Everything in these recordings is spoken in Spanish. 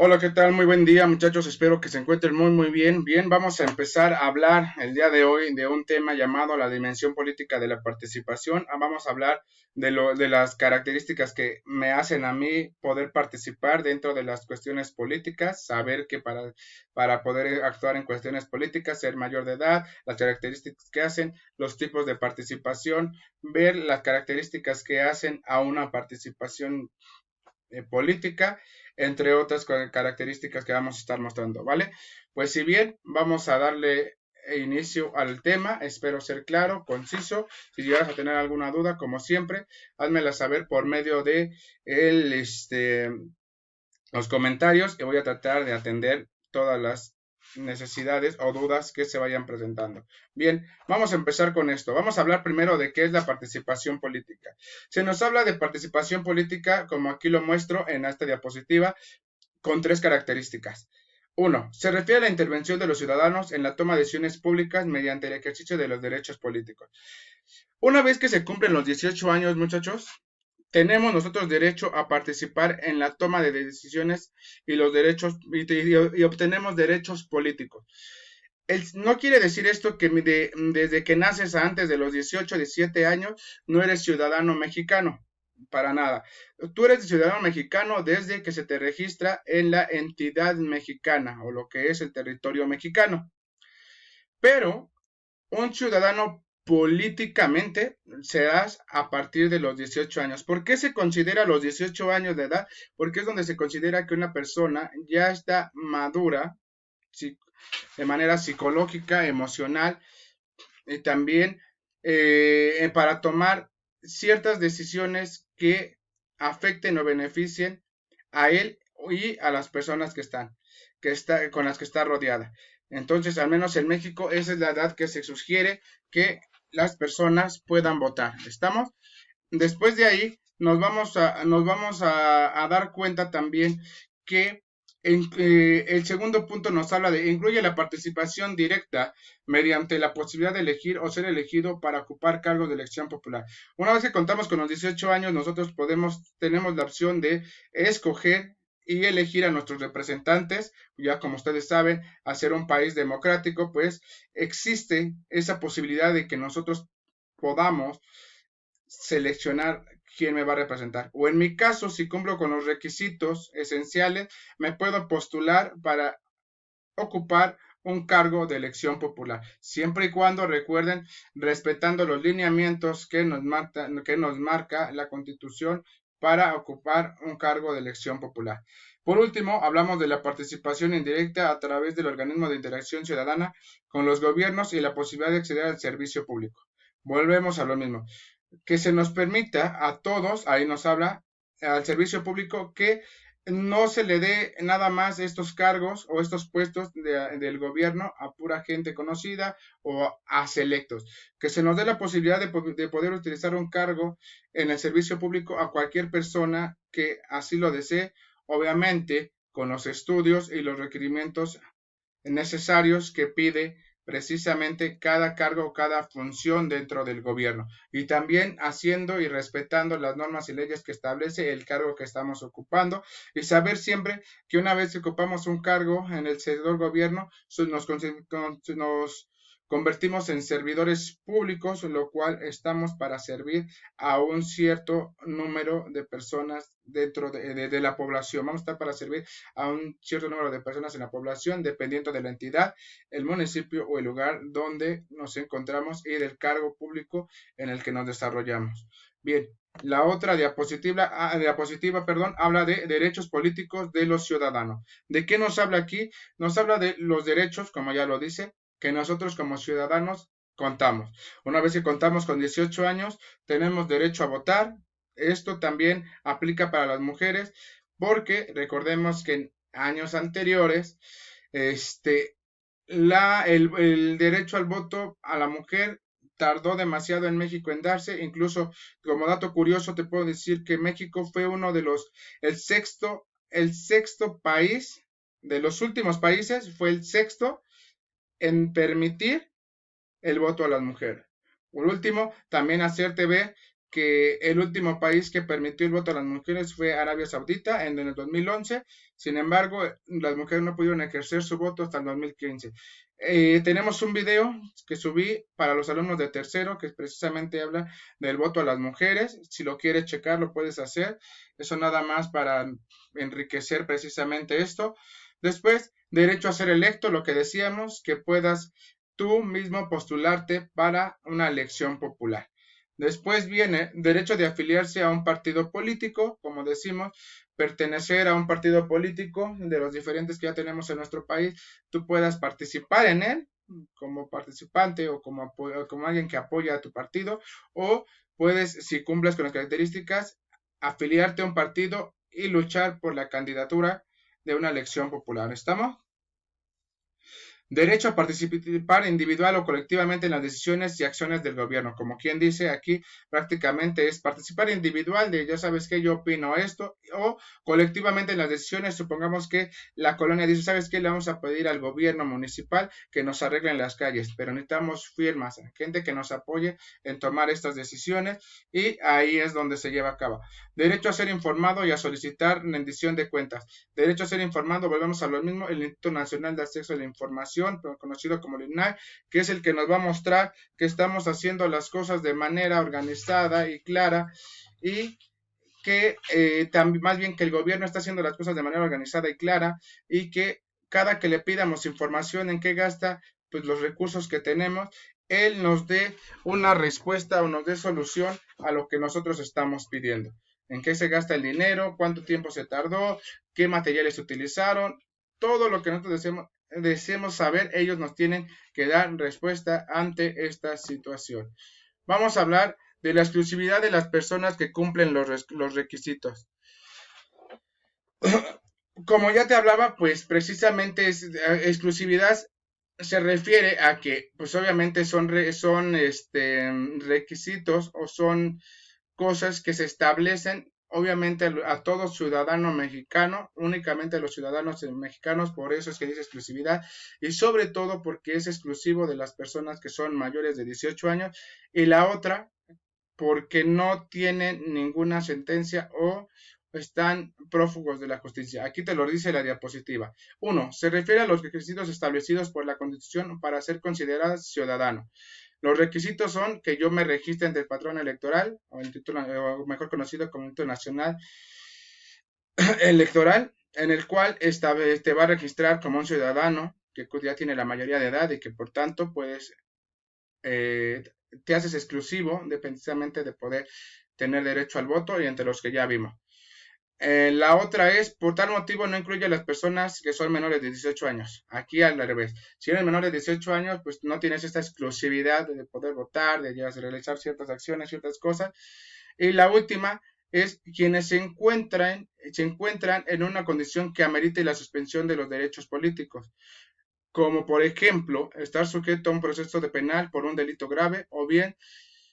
Hola, ¿qué tal? Muy buen día, muchachos. Espero que se encuentren muy bien. Bien, vamos a empezar a hablar el día de hoy de un tema llamado la dimensión política de la participación. Vamos a hablar de las características que me hacen a mí poder participar dentro de las cuestiones políticas, saber que para poder actuar en cuestiones políticas, ser mayor de edad, las características que hacen, los tipos de participación, ver las características que hacen a una participación política, entre otras características que vamos a estar mostrando, ¿vale? Pues si bien vamos a darle inicio al tema, espero ser claro, conciso. Si llegas a tener alguna duda, como siempre, házmela saber por medio de el, los comentarios y voy a tratar de atender todas las necesidades o dudas que se vayan presentando. Bien, vamos a empezar con esto. Vamos a hablar primero de qué es la participación política. Se nos habla de participación política, como aquí lo muestro en esta diapositiva, con tres características. Uno, se refiere a la intervención de los ciudadanos en la toma de decisiones públicas mediante el ejercicio de los derechos políticos. Una vez que se cumplen los 18 años, muchachos, tenemos nosotros derecho a participar en la toma de decisiones y los derechos y obtenemos derechos políticos. No quiere decir esto que desde que naces antes de los 18, 17 años no eres ciudadano mexicano, para nada. Tú eres ciudadano mexicano desde que se te registra en la entidad mexicana o lo que es el territorio mexicano. Pero un ciudadano políticamente se da a partir de los 18 años. ¿Por qué se considera los 18 años de edad? Porque es donde se considera que una persona ya está madura de manera psicológica, emocional y también para tomar ciertas decisiones que afecten o beneficien a él y a las personas con las que está rodeada. Entonces, al menos en México, esa es la edad que se sugiere que las personas puedan votar. ¿Estamos? Después de ahí, nos vamos a dar cuenta también que el segundo punto nos habla de incluye la participación directa mediante la posibilidad de elegir o ser elegido para ocupar cargos de elección popular. Una vez que contamos con los 18 años, nosotros tenemos la opción de escoger y elegir a nuestros representantes, ya como ustedes saben, hacer un país democrático, pues existe esa posibilidad de que nosotros podamos seleccionar quién me va a representar. O en mi caso, si cumplo con los requisitos esenciales, me puedo postular para ocupar un cargo de elección popular, siempre y cuando recuerden, respetando los lineamientos que nos marca la Constitución para ocupar un cargo de elección popular. Por último, hablamos de la participación indirecta a través del organismo de interacción ciudadana con los gobiernos y la posibilidad de acceder al servicio público. Volvemos a lo mismo, que se nos permita a todos, ahí nos habla, al servicio público, que no se le dé nada más estos cargos o estos puestos del gobierno a pura gente conocida o a selectos, que se nos dé la posibilidad de poder utilizar un cargo en el servicio público a cualquier persona que así lo desee, obviamente con los estudios y los requerimientos necesarios que pide precisamente cada cargo o cada función dentro del gobierno y también haciendo y respetando las normas y leyes que establece el cargo que estamos ocupando y saber siempre que una vez que ocupamos un cargo en el sector gobierno nos convertimos en servidores públicos, lo cual estamos para servir a un cierto número de personas dentro de la población. Vamos a estar para servir a un cierto número de personas en la población, dependiendo de la entidad, el municipio o el lugar donde nos encontramos y del cargo público en el que nos desarrollamos. Bien, la otra diapositiva, perdón, habla de derechos políticos de los ciudadanos. ¿De qué nos habla aquí? Nos habla de los derechos, como ya lo dice, que nosotros como ciudadanos contamos. Una vez que contamos con 18 años, tenemos derecho a votar. Esto también aplica para las mujeres porque recordemos que en años anteriores, este, el derecho al voto a la mujer tardó demasiado en México en darse. Incluso, como dato curioso, te puedo decir que México fue uno de el sexto país, de los últimos países, fue el sexto en permitir el voto a las mujeres. Por último, también hacerte ver que el último país que permitió el voto a las mujeres fue Arabia Saudita en el 2011. Sin embargo, las mujeres no pudieron ejercer su voto hasta el 2015. Tenemos un video que subí para los alumnos de tercero que precisamente habla del voto a las mujeres. Si lo quieres checar, lo puedes hacer. Eso nada más para enriquecer precisamente esto. Después, derecho a ser electo, lo que decíamos, que puedas tú mismo postularte para una elección popular. Después viene derecho de afiliarse a un partido político, como decimos, pertenecer a un partido político de los diferentes que ya tenemos en nuestro país, tú puedas participar en él como participante o como alguien que apoya a tu partido, o puedes, si cumples con las características, afiliarte a un partido y luchar por la candidatura de una elección popular. ¿Estamos? Derecho a participar individual o colectivamente en las decisiones y acciones del gobierno. Como quien dice aquí, prácticamente es participar individual de, ya sabes que yo opino esto, o colectivamente en las decisiones. Supongamos que la colonia dice, sabes qué, le vamos a pedir al gobierno municipal que nos arreglen las calles, pero necesitamos firmas, gente que nos apoye en tomar estas decisiones, y ahí es donde se lleva a cabo. Derecho a ser informado y a solicitar rendición de cuentas. Derecho a ser informado, volvemos a lo mismo, el Instituto Nacional de Acceso a la Información, conocido como el INAI, que es el que nos va a mostrar que estamos haciendo las cosas de manera organizada y clara, y que también, más bien que el gobierno está haciendo las cosas de manera organizada y clara, y que cada que le pidamos información en qué gasta pues los recursos que tenemos, él nos dé una respuesta o nos dé solución a lo que nosotros estamos pidiendo. En qué se gasta el dinero, cuánto tiempo se tardó, qué materiales se utilizaron, todo lo que nosotros deseemos saber, ellos nos tienen que dar respuesta ante esta situación. Vamos a hablar de la exclusividad de las personas que cumplen los requisitos. Como ya te hablaba, pues precisamente exclusividad se refiere a que, pues obviamente son requisitos o son cosas que se establecen obviamente a todo ciudadano mexicano, únicamente a los ciudadanos mexicanos, por eso es que dice exclusividad, y sobre todo porque es exclusivo de las personas que son mayores de 18 años, y la otra porque no tienen ninguna sentencia o están prófugos de la justicia. Aquí te lo dice la diapositiva. 1. Se refiere a los requisitos establecidos por la Constitución para ser considerado ciudadano. Los requisitos son que yo me registre ante el patrón electoral, o el título, o mejor conocido como el Instituto Nacional Electoral, en el cual te va a registrar como un ciudadano que ya tiene la mayoría de edad y que por tanto puedes te haces exclusivo de precisamente de poder tener derecho al voto, y entre los que ya vimos. La otra es, por tal motivo no incluye a las personas que son menores de 18 años. Aquí al revés. Si eres menor de 18 años, pues no tienes esta exclusividad de poder votar, de realizar ciertas acciones, ciertas cosas. Y la última es quienes se encuentran en una condición que amerite la suspensión de los derechos políticos, como por ejemplo estar sujeto a un proceso de penal por un delito grave, o bien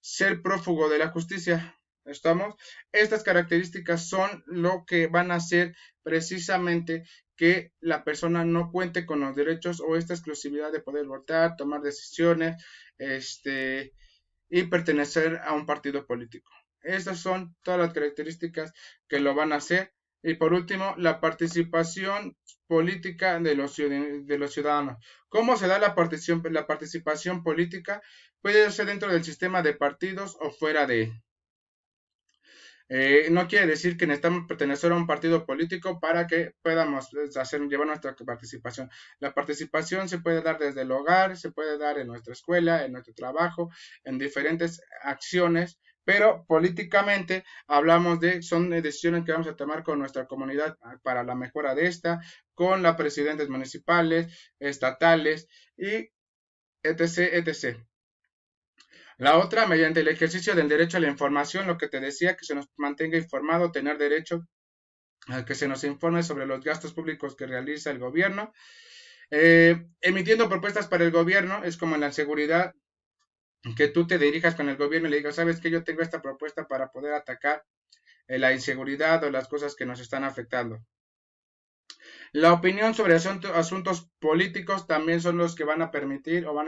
ser prófugo de la justicia. ¿Estamos? Estas características son lo que van a hacer precisamente que la persona no cuente con los derechos o esta exclusividad de poder votar, tomar decisiones, y pertenecer a un partido político. Estas son todas las características que lo van a hacer. Y por último, la participación política de los ciudadanos. ¿Cómo se da la participación política? Puede ser dentro del sistema de partidos o fuera de él. No quiere decir que necesitamos pertenecer a un partido político para que podamos llevar nuestra participación. La participación se puede dar desde el hogar, se puede dar en nuestra escuela, en nuestro trabajo, en diferentes acciones, pero políticamente son decisiones que vamos a tomar con nuestra comunidad para la mejora de esta, con las presidentes municipales, estatales y etc, etc. La otra, mediante el ejercicio del derecho a la información, lo que te decía, que se nos mantenga informado, tener derecho a que se nos informe sobre los gastos públicos que realiza el gobierno. Emitiendo propuestas para el gobierno, es como en la seguridad, que tú te dirijas con el gobierno y le digas, sabes que yo tengo esta propuesta para poder atacar la inseguridad o las cosas que nos están afectando. La opinión sobre asuntos políticos también son los que van a permitir o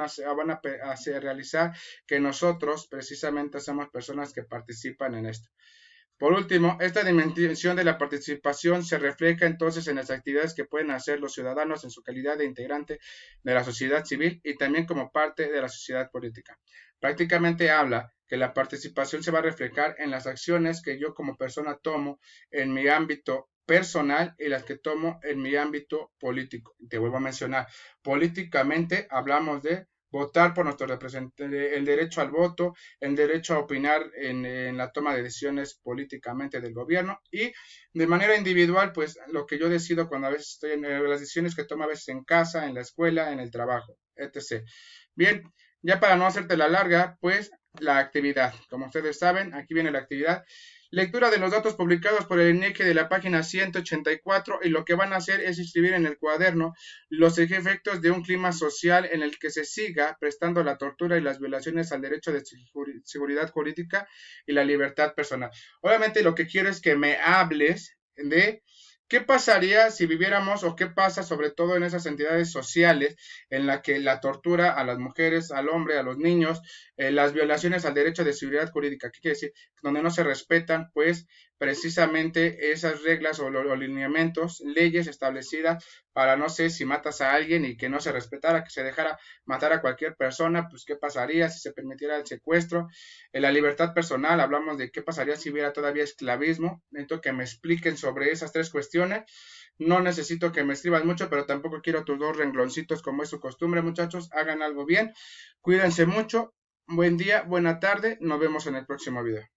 hacer realizar que nosotros precisamente somos personas que participan en esto. Por último, esta dimensión de la participación se refleja entonces en las actividades que pueden hacer los ciudadanos en su calidad de integrante de la sociedad civil y también como parte de la sociedad política. Prácticamente habla que la participación se va a reflejar en las acciones que yo como persona tomo en mi ámbito personal y las que tomo en mi ámbito político. Te vuelvo a mencionar, políticamente hablamos de votar por nuestro representante, el derecho al voto, el derecho a opinar en la toma de decisiones políticamente del gobierno y de manera individual, pues lo que yo decido cuando a veces estoy en las decisiones que tomo a veces en casa, en la escuela, en el trabajo, etc. Bien, ya para no hacerte la larga, pues la actividad. Como ustedes saben, aquí viene la actividad. Lectura de los datos publicados por el INEGI de la página 184 y lo que van a hacer es escribir en el cuaderno los efectos de un clima social en el que se siga prestando la tortura y las violaciones al derecho de seguridad jurídica y la libertad personal. Obviamente lo que quiero es que me hables de qué pasaría si viviéramos o qué pasa sobre todo en esas entidades sociales en la que la tortura a las mujeres, al hombre, a los niños, las violaciones al derecho de seguridad jurídica, ¿qué quiere decir? Donde no se respetan, pues, precisamente esas reglas o los lineamientos, leyes establecidas para, no sé, si matas a alguien y que no se respetara, que se dejara matar a cualquier persona, pues, ¿qué pasaría si se permitiera el secuestro? En la libertad personal, hablamos de qué pasaría si hubiera todavía esclavismo. Necesito que me expliquen sobre esas tres cuestiones. No necesito que me escriban mucho, pero tampoco quiero tus dos rengloncitos como es su costumbre, muchachos. Hagan algo bien. Cuídense mucho. Buen día, buena tarde. Nos vemos en el próximo video.